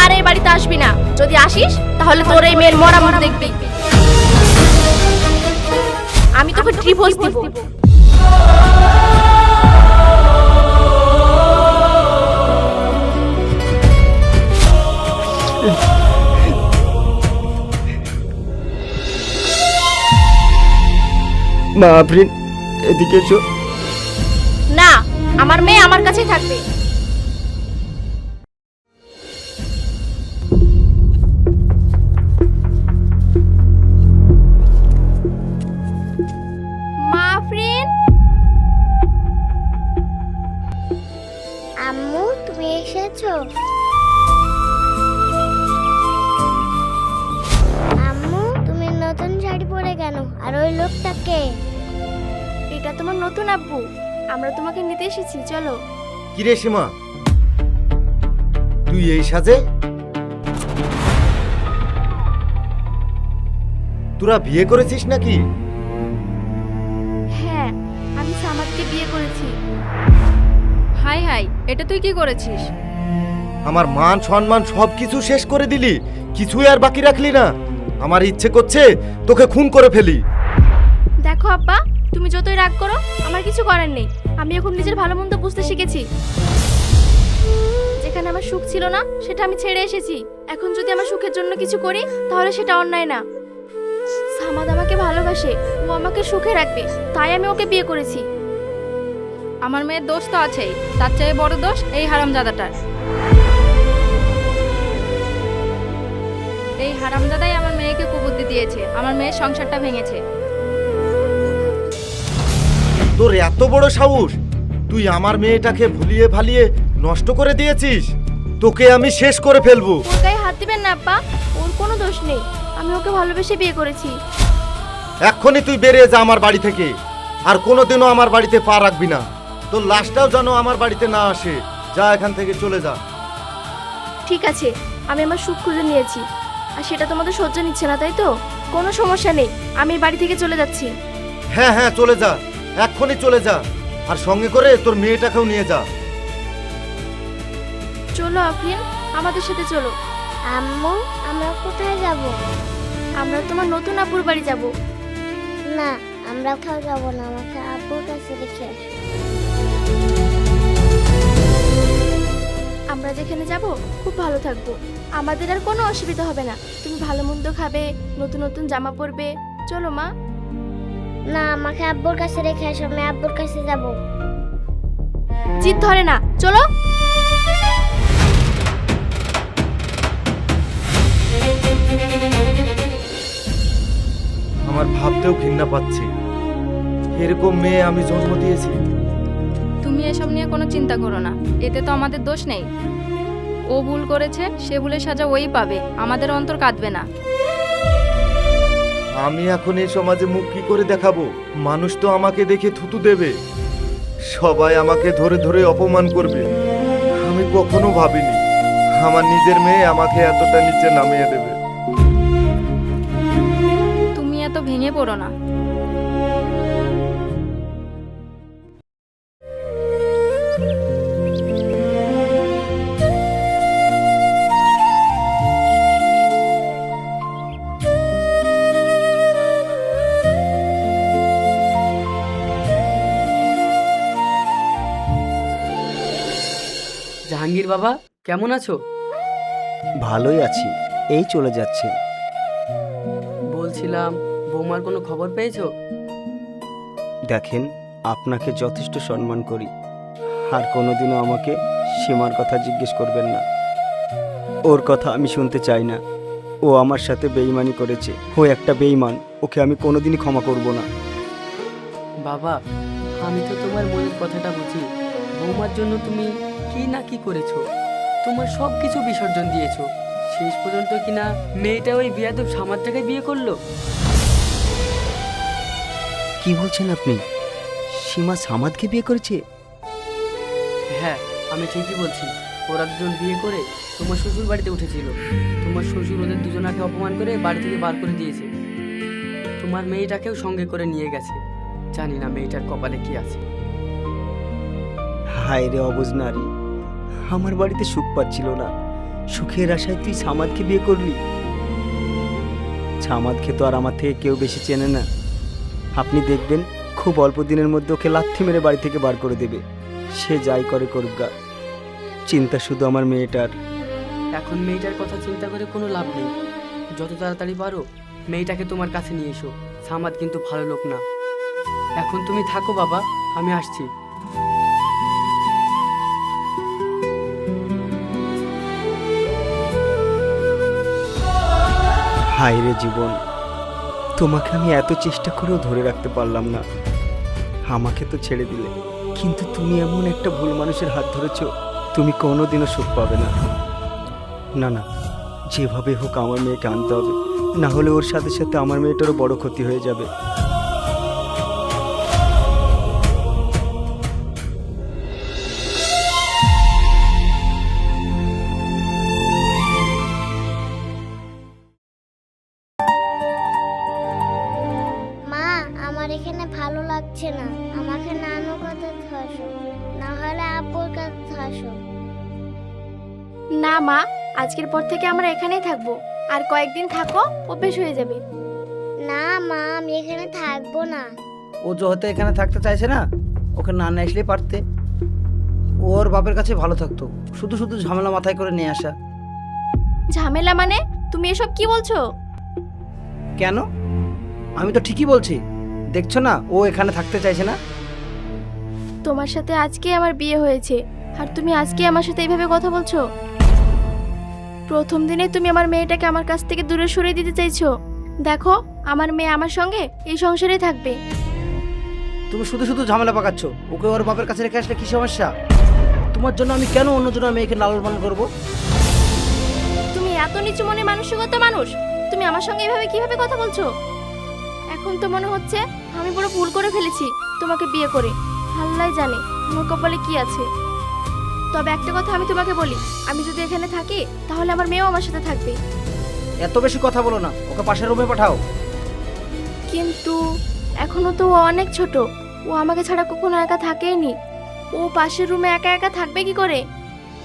আর এই বাড়িতে আসবি না। যদি আসিস তাহলে তোর এই মেয়ের মরা মুখ দেখবি। আমি তোকে ডিভোর্স দিব। মা আফরিন, এদিকে এসো। না, আমার মেয়ে আমার কাছেই থাকবে। মা আফরিন। আম্মু, তুমি এসেছো? আম্মু, তুমি নতুন শাড়ি পরে কেন? আর ওই লোকটাকে? এটা তোমার নতুন আব্বু, আমরা তোমাকে নিতে এসেছি, চলো। কিরে সীমা, তুই এই সাজে? তোরা বিয়ে করেছিস নাকি? হ্যাঁ, আমি সামাদকে বিয়ে করেছি। হাই হাই, এটা তুই কি করেছিস? আমার মান সম্মান সব কিছু শেষ করে দিলি, কিছুই আর বাকি রাখলি না। আমার ইচ্ছে করছে তোকে খুন করে ফেলি। দেখো আব্বা, তুমি যতই রাগ করো, আমার কিছু করার নেই। আমি এখন নিজের ভালো মন্দ বুঝতে শিখেছি। যেখানে আমার সুখ ছিল না, সেটা আমি ছেড়ে এসেছি। এখন যদি আমার সুখের জন্য কিছু করি, তাহলে সেটা অন্যায় না। সামাদ আমাকে ভালোবাসে, ও আমাকে সুখে রাখবে, তাই আমি ওকে বিয়ে করেছি। আমার মেয়ের দোষ তো আছেই, তার চেয়ে বড় দোষ এই হারামজাদাটার। এই হারামজাদাই আমার মেয়েকে কুবুদ্ধি দিয়েছে, আমার মেয়ের সংসারটা ভেঙেছে। তোর এত বড় সাহস, তুই আমার মেয়েটাকে ভুলিয়ে ভালিয়ে নষ্ট করে দিয়েছিস। তোকে আমি শেষ করে ফেলবো। ওর গায়ে হাত দিবেন না আব্বা, ওর কোনো দোষ নেই। আমি ওকে ভালোবেসে বিয়ে করেছি। এক্ষুনি তুই বেরিয়ে যা আমার বাড়ি থেকে, আর কোনোদিনও আমার বাড়িতে পা রাখবি না। তোর লাশটাও যেন আমার বাড়িতে না আসে। যা, এখান থেকে চলে যা। ঠিক আছে, আমি আমার সুখ খুঁজে নিয়েছি, আর সেটা তোমাদের সহ্য নিচ্ছে না, তাই তো? কোনো সমস্যা নেই, আমি এই বাড়ি থেকে চলে যাচ্ছি। হ্যাঁ হ্যাঁ, চলে যা, এক্ষুনি চলে যা, আর সঙ্গে করে তোর মেয়েটাকেও নিয়ে যা। চলো আফরিন, আমাদের সাথে চলো। আম্মু, আমরা কোথায় যাব? আমরা তোমার নতুন আপুর বাড়ি যাব। না, আমরা কোথাও যাব না, আমাকে আব্বুর কাছে রেখে আসো। আমরা যেখানে যাব খুব ভালো থাকবো, আমাদের আর কোনো অসুবিধা হবে না। তুমি ভালো মন্দ খাবে, নতুন নতুন জামা পরবে। চলো মা। না, আমাকে আব্বুর কাছে রেখে আসো, আমি আব্বুর কাছে যাব। জিদ ধরে না, চলো। আমার ভাবতেও ঘৃণা পাচ্ছে, এরকম মেয়ে আমি জন্ম দিয়েছি। তুমি এসব নিয়ে কোনো চিন্তা করো না, এতে তো আমাদের দোষ নেই। ও ভুল করেছে, সে ভুলের সাজা ওই পাবে, আমাদের অন্তর কাঁদবে না। আমি এখন এই সমাজে মুখ কি করে দেখাবো? মানুষ তো আমাকে দেখে থুতু দেবে, সবাই আমাকে ধরে ধরে অপমান করবে। আমি কখনো ভাবিনি আমার নিজের মেয়ে আমাকে এতটা নিচে নামিয়ে দেবে। তুমি এত ভেঙে পড়ো না। জাহাঙ্গীর বাবা, কেমন আছো? ভালোই আছি, এই চলে যাচ্ছে। বলছিলাম, বৌমার কোনো খবর পেয়েছো? দেখেন, আপনাকে যথেষ্ট সম্মান করি, আর কোনোদিনও আমাকে সীমার কথা জিজ্ঞেস করবেন না। ওর কথা আমি শুনতে চাই না। ও আমার সাথে বেইমানি করেছে, ও একটা বেইমান, ওকে আমি কোনোদিনই ক্ষমা করব না। বাবা, আমি তো তোমার মনের কথাটা বুঝি। বৌমার জন্য তুমি কি না কি করেছো, তোমার সব কিছু বিসর্জন দিয়েছো। শেষ পর্যন্ত কিনা মেয়েটা ওই বিয়াদব সামাদটাকে বিয়ে করলো। কি বলছেন আপনি? সীমা সামাদকে বিয়ে করেছে? হ্যাঁ, আমি ঠিকই বলছি। ওরা দুজন বিয়ে করে তোমার শ্বশুর বাড়িতে উঠেছিল। তোমার শ্বশুর ওদের দুজনাকে অপমান করে বাড়ি থেকে বার করে দিয়েছে। তোমার মেয়েটাকেও সঙ্গে করে নিয়ে গেছে। জানি না মেয়েটার কপালে কি আছে। হায় রে অবুঝ নারী, আমার বাড়িতে সুখ পাচ্ছিল না, সুখের আশায় তুই সামাদকে বিয়ে করলি। সামাদকে তো আর আমার থেকে কেউ বেশি চেনে না। আপনি দেখবেন খুব অল্প দিনের মধ্যে ওকে লাথি মেরে বাড়ি থেকে বার করে দেবে। সে যাই করে করুক গা, চিন্তা শুধু আমার মেয়েটার। এখন মেয়েটার কথা চিন্তা করে কোনো লাভ নেই। যত তাড়াতাড়ি পারো মেয়েটাকে তোমার কাছে নিয়ে এসো। সামাদ কিন্তু ভালো লোক না। এখন তুমি থাকো বাবা, আমি আসছি। হায় রে জীবন, তোমাকে আমি এত চেষ্টা করেও ধরে রাখতে পারলাম না। আমাকে তো ছেড়ে দিলে, কিন্তু তুমি এমন একটা ভুল মানুষের হাত ধরেছ, তুমি কোনোদিনও সুখ পাবে না। না না, যেভাবে হোক আমার মেয়েকে আনতে হবে, না হলে ওর সাথে সাথে আমার মেয়েটারও বড় ক্ষতি হয়ে যাবে। মা, আমার এখানে ভালো লাগছে না। আমাকে নানুর কাছে আসো, না হলে আব্বুর কাছে আসো। না মা, আজকের পর থেকে আমরা এখানেই থাকবো। আর কয়েকদিন থাকো, অভ্যেস হয়ে যাবে। না মা, আমি এখানে থাকবো না। ও যেহেতু এখানে থাকতে চাইছে না, ওকে না নিয়ে আসলেই পারতে। ওর বাপের কাছে ভালো থাকতো, শুধু শুধু ঝামেলা মাথায় করে নিয়ে আসা। ঝামেলা মানে? তুমি এসব কি বলছো? কেন? আমি তো ঠিকই বলছি। দেখছো না ও এখানে থাকতে চাইছে না? তোমার সাথে আজকে আমার বিয়ে হয়েছে, আর তুমি আজকে আমার সাথে এইভাবে কথা বলছো? প্রথম দিনে তুমি আমার মেয়েটাকে আমার কাছ থেকে দূরে সরিয়ে দিতে চাইছো। দেখো, আমার মেয়ে আমার সঙ্গে এই সংসারেই থাকবে। তুমি শুধু শুধু ঝামেলা পাকাচ্ছ। ওকে ওর বাপের কাছে রেখে আসলে কি সমস্যা? তোমার জন্য আমি কেন অন্যজনের মেয়েকে লালন পালন করবো? তুমি এত নিচু মনে মানসিকতা মানুষ, তুমি আমার সঙ্গে এভাবে কিভাবে কথা বলছো? এখন তো মনে হচ্ছে আমি পুরো ভুল করে ফেলেছি তোমাকে বিয়ে করে। আল্লাহই জানে আমার কপালে কি আছে। তবে একটা কথা আমি তোমাকে বলি, আমি যদি এখানে থাকি তাহলে আমার মেয়েও আমার সাথে থাকবে। এত বেশি কথা বলো না, ওকে পাশের রুমে পাঠাও। কিন্তু এখনো তো ও অনেক ছোট, ও আমাকে ছাড়া কখনো একা থাকেইনি। ও পাশের রুমে একা একা থাকবে কি করে?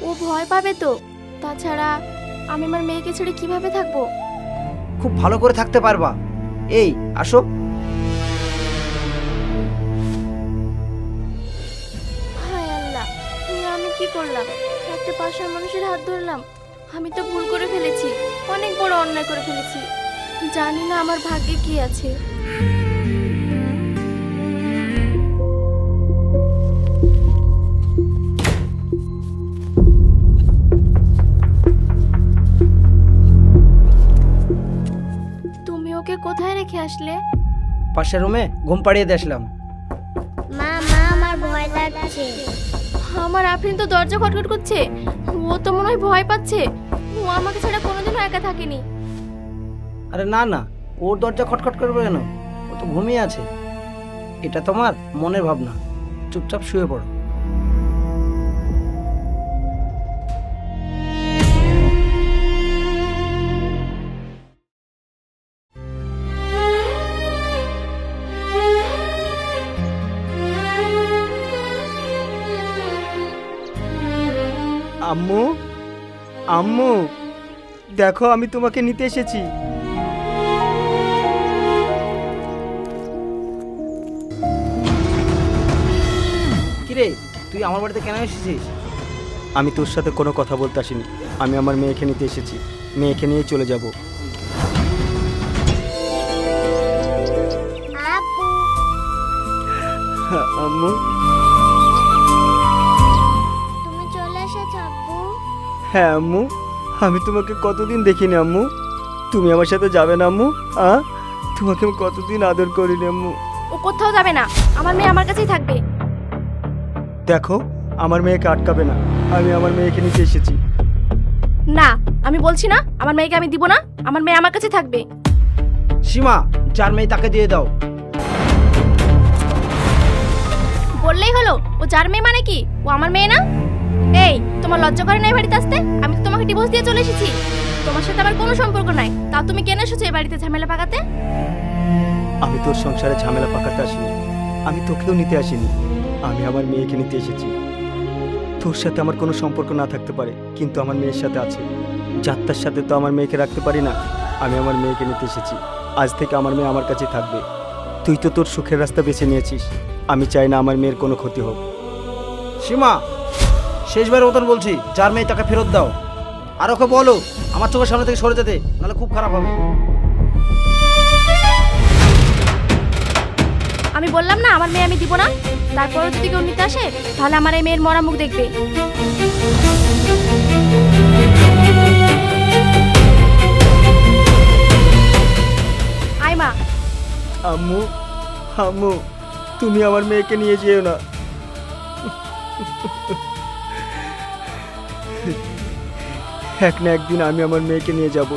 ও ভয় পাবে তো। তাছাড়া আমি আমার মেয়েকে ছেড়ে কিভাবে থাকবো? খুব ভালো করে থাকতে পারবা। এই আসো। হায় আল্লাহ, আমি কি করলাম? একটা পাশের মানুষের হাত ধরলাম। আমি তো ভুল করে ফেলেছি, অনেক বড় অন্যায় করে ফেলেছি। জানি না আমার ভাগ্যে কি আছে। তুমি ওকে কোথায় রেখে আসলে? পাশের রুমে ঘুম পাড়িয়ে দিয়ে আসলাম। মা, আমার ভয় লাগছে। আমার আফরিন তো দরজা খটখট করছে। ও তো মনে হয় ভয় পাচ্ছে। ও আমাকে ছাড়া কোনোদিনও একা থাকেনি। আরে না না, ওর দরজা খটখট করবে কেন? ও তো ঘুমিয়ে আছে। এটা তোমার মনের ভাবনা। চুপচাপ শুয়ে পড়ো। আম্মু, আম্মু, দেখো আমি তোমাকে নিতে এসেছি। কিরে, তুই আমার বাড়িতে কেন এসেছিস? আমি তোর সাথে কোনো কথা বলতে আসিনি। আমি আমার মেয়েকে নিতে এসেছি। মেয়েকে নিয়ে চলে যাব। আব্বু, আম্মু, তুমি চলে এসেছো আব্বু? হ্যাঁ আম্মু, আমি তোমাকে কতদিন দেখিনি আম্মু। তুমি আমার সাথে যাবে না আম্মু? তোমাকে আমি কতদিন আদর করিনি আম্মু। ও কোথাও যাবে না, আমার মেয়ে আমার কাছেই থাকবে। দেখো, আমার মেয়েকে আটকাবে না। আমি আমার মেয়েকে নিতে এসেছি। না, আমি বলছি না আমার মেয়েকে আমি দিব না। আমার মেয়ে আমার কাছে থাকবে। সীমা, যার মেয়ে তাকে দিয়ে দাও। বললেই হলো, ও যার মেয়ে মানে কি? ও আমার মেয়ে না? এই, তোমার লজ্জা করে না এই বাড়িতে আসতে? আমি তো তোমাকে ডিভোর্স দিয়ে চলে এসেছি। তোমার সাথে আমার কোনো সম্পর্ক নাই। তাও তুমি কেন এসেছো এই বাড়িতে ঝামেলা পাকাতে? আমি তোর সংসারে ঝামেলা পাকাতে আসিনি। আমি তোকেও নিতে আসিনি। আমি আমার মেয়েকে নিতে এসেছি। তোর সাথে আমার কোনো সম্পর্ক না থাকতে পারে, কিন্তু আমার মেয়ের সাথে আছে। যাত্রার সাথে তো আমার মেয়েকে রাখতে পারি না। আমি আমার মেয়েকে নিতে এসেছি। আজ থেকে আমার মেয়ে আমার কাছে থাকবে। তুই তো তোর সুখের রাস্তা বেছে নিয়েছিস। আমি চাই না আমার মেয়ের কোনো ক্ষতি হোক। সীমা, শেষবার মতন বলছি, যার মেয়ে তাকে ফেরত দাও। আর ওকে বলো আমার চোখের সামনে থেকে সরে যেতে, নাহলে খুব খারাপ হবে। আমি বললাম না আমার মেয়ে আমি দিব না। তারপরে যদি কেউ নিতে আসে তাহলে আমার এই মেয়ের মরা মুখ দেখবে। আয় মা। আম্মু, আম্মু, তুমি আমার মেয়েকে নিয়ে যেও না। এক না একদিন আমি আমার মেয়েকে নিয়ে যাব।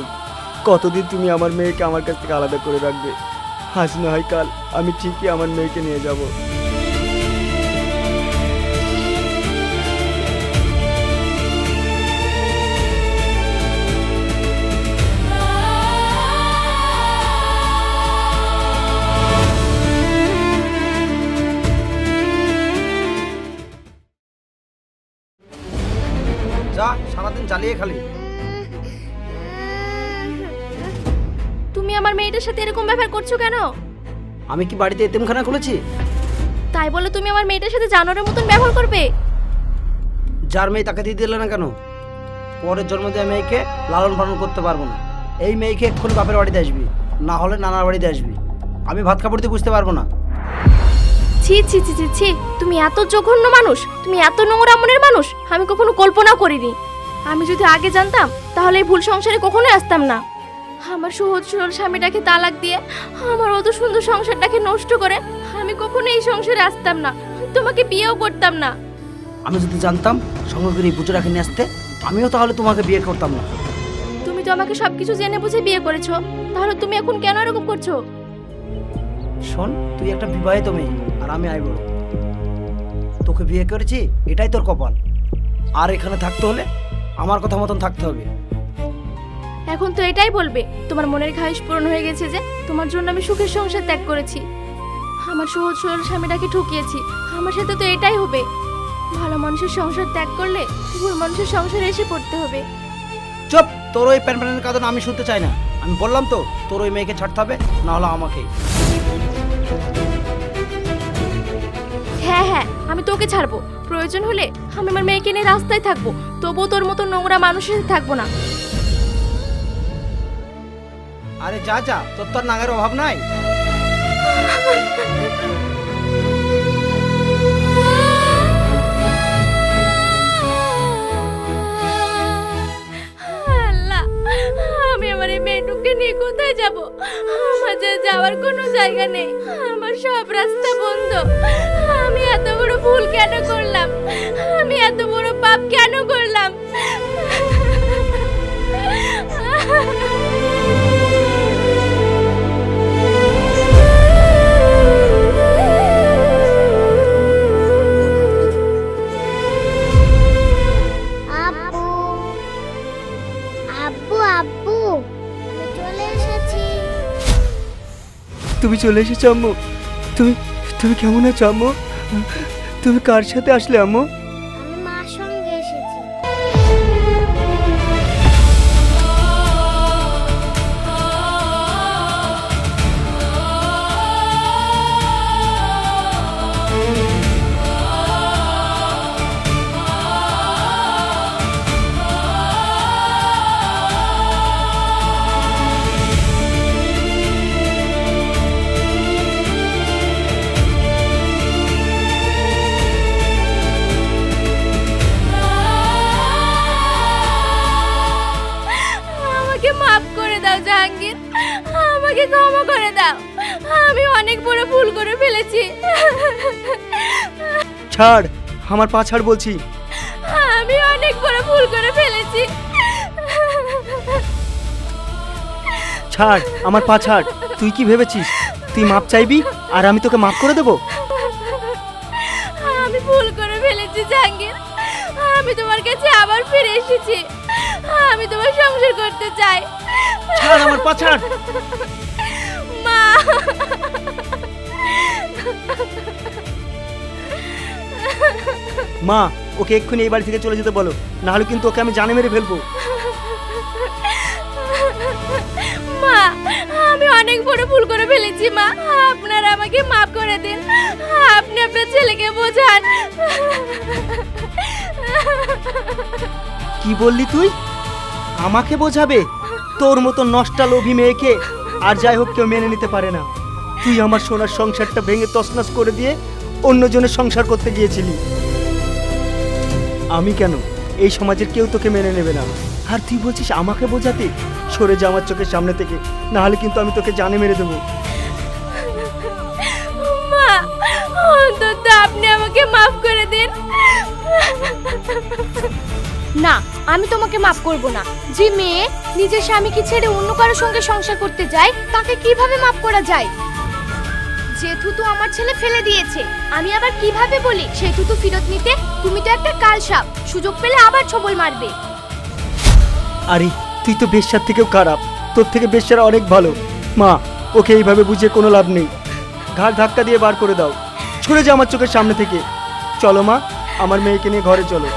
কতদিন তুমি আমার মেয়েকে আমার কাছ থেকে আলাদা করে রাখবে? আজ না হয় কাল আমি ঠিকই আমার মেয়েকে নিয়ে যাব। যা, সারাদিন জ্বালিয়ে খালি। তুমি আমার মেয়েটার সাথে এরকম ব্যবহার করছো কেন? আমি কি বাড়িতে এতিমখানা খুলেছি? তাই বলে তুমি আমার মেয়েটার সাথে জানোয়ারের মতন ব্যবহার করবে? যার মেয়ে তাকে দিয়ে দিলে না কেন? পরের জন্ম দিয়ে মেয়েকে লালন পালন করতে পারবো না। এই মেয়েকে এক্ষুনি বাপের বাড়িতে আসবি, না হলে নানার বাড়িতে আসবি। আমি ভাত কাপড়তে বুঝতে পারবো না। ছি ছি ছি ছি ছি, তুমি এত জঘন্য মানুষ, তুমি এত নোংরা মনের মানুষ আমি কখনো কল্পনাও করিনি। আমি যদি আগে জানতাম তাহলে এই ভুল সংসারে কখনোই আসতাম না। আমার সহজ সরল স্বামীটাকে তালাক দিয়ে আমার অত সুন্দর সংসারটাকে নষ্ট করে আমি কখনো এই সংসারে আসতাম না, তোমাকে বিয়েও করতাম না। আমি যদি জানতাম সঙ্গে করে এই বুঝে রাখে নিয়ে আসতে, আমিও তাহলে তোমাকে বিয়ে করতাম না। তুমি তো আমাকে সবকিছু জেনে বুঝে বিয়ে করেছো, তাহলে তুমি এখন কেন এরকম করছো? শোন, তুই একটা বিবাহিত মেয়ে আর আমি আইবুড়ো। তোকে বিয়ে করেছি, এটাই তোর কপাল। আর এখানে থাকতে হলে আমার কথা মতন থাকতে হবে। এখন তো এটাই বলবে তোমার মনের খাহিশ পূরণ হয়ে গেছে যে তোমার জন্য আমি সুখের সংসার ত্যাগ করেছি। আমার সহজ সরল স্বামীটাকে ঠকিয়েছি, আমার সাথে তো এটাই হবে। ভালো মানুষের সংসার ত্যাগ করলে ভুল মানুষের সংসারে এসে পড়তে হবে। চুপ, তোর ওই প্যান প্যানের কাঁদন আমি শুনতে চাই না। আমি বললাম তো, তোর ওই মেয়েকে ছাড়তে হবে, না হলে আমাকে। হ্যাঁ হ্যাঁ, আমি তোকে ছাড়বো। প্রয়োজন হলে আমি আমার মেয়েকে নিয়ে রাস্তায় থাকবো, তবুও তোর মতো নোংরা মানুষের সাথে থাকবো না। আরে যা যা, তোর তো আর নাগের অভাব নাই। আল্লাহ, আমি আমার এই মেয়েটুকে নিয়ে কোথায় যাব? আমার যে যাওয়ার কোনো জায়গা নেই, আমার সব রাস্তা বন্ধ। আমি এত বড় ভুল কেন করলাম? আমি এত বড় পাপ কেন করলাম? আব্বু, আব্বু, আব্বু, আমি চলে এসেছি। তুমি চলে এসেছো আম্মু? তুমি তুমি কেমন আছো আম্মু? তুমি কার সাথে আসলে আম্মু? আমি মার সঙ্গে এসেছি। আমাকে মাফ করে দাও জাহাঙ্গীর, আমাকে ক্ষমা করে দাও। আমি অনেক বড় ভুল করে ফেলেছি। ছাড়, আমার পা ছাড় বলছি। আমি অনেক বড় ভুল করে ফেলেছি। ছাড়, আমার পা ছাড়। তুই কি ভেবেছিস তুই মাপ চাইবি আর আমি তোকে মাফ করে দেবো? আমি ভুল করে ফেলেছি জাহাঙ্গীর, আমি তোমার কাছে আবার ফিরে এসেছি। আমি তোমার সংসার করতে চাই। ছাড়, আমার পা ছাড়। মা, মা, ওকে এক্ষুনি এই বাড়ি থেকে চলে যেতে বলো, নাহলে কিন্তু ওকে আমি জানে মেরে ফেলবো। মা, আমি অনেক বড় ভুল করে ফেলেছি মা, আপনারা আমাকে মাফ করে দিন। আপনি আপনার ছেলেকে বোঝান। কি বললি তুই? আমাকে বোঝাবে? তোর মতো নষ্টা লোভী মেয়েকে আর যাই হোক কেউ মেনে নিতে পারে না। তুই আমার সোনার সংসারটা ভেঙে তছনছ করে দিয়ে অন্যজনের সংসার করতে গিয়েছিলি। আমি কেন, এই সমাজের কেউ তোকে মেনে নেবে না। আর তুই বলছিস আমাকে বোঝাতে? সরে যা আমার চোখের সামনে থেকে, না হলে কিন্তু আমি তোকে জানে মেরে দেবো। মা, অন্তত আপনি আমাকে মাফ করে দিন। না, আমি তোমাকে মাফ করব না। যে মেয়ে নিজের স্বামীকে ছেড়ে অন্য কারোর সঙ্গে সংসার করতে যায়, তাকে কিভাবে মাফ করা যায়? যে থুতু আমার ছেলে ফেলে দিয়েছে, আমি আবার কিভাবে বলি সেই থুতু ফেরত নিতে? তুমি তো একটা কালসাপ, সুযোগ পেলে আবার ছবল মারবে। আরে তুই তো বেশ্যার থেকেও খারাপ, তোর থেকে বেশ্যারা অনেক ভালো। মা, ওকে এইভাবে বুঝিয়ে কোনো লাভ নেই। ঘাড় ধাক্কা দিয়ে বার করে দাও, ছুড়ে যা আমার চোখের সামনে থেকে। চলো মা, আমার মেয়েকে নিয়ে ঘরে চলো।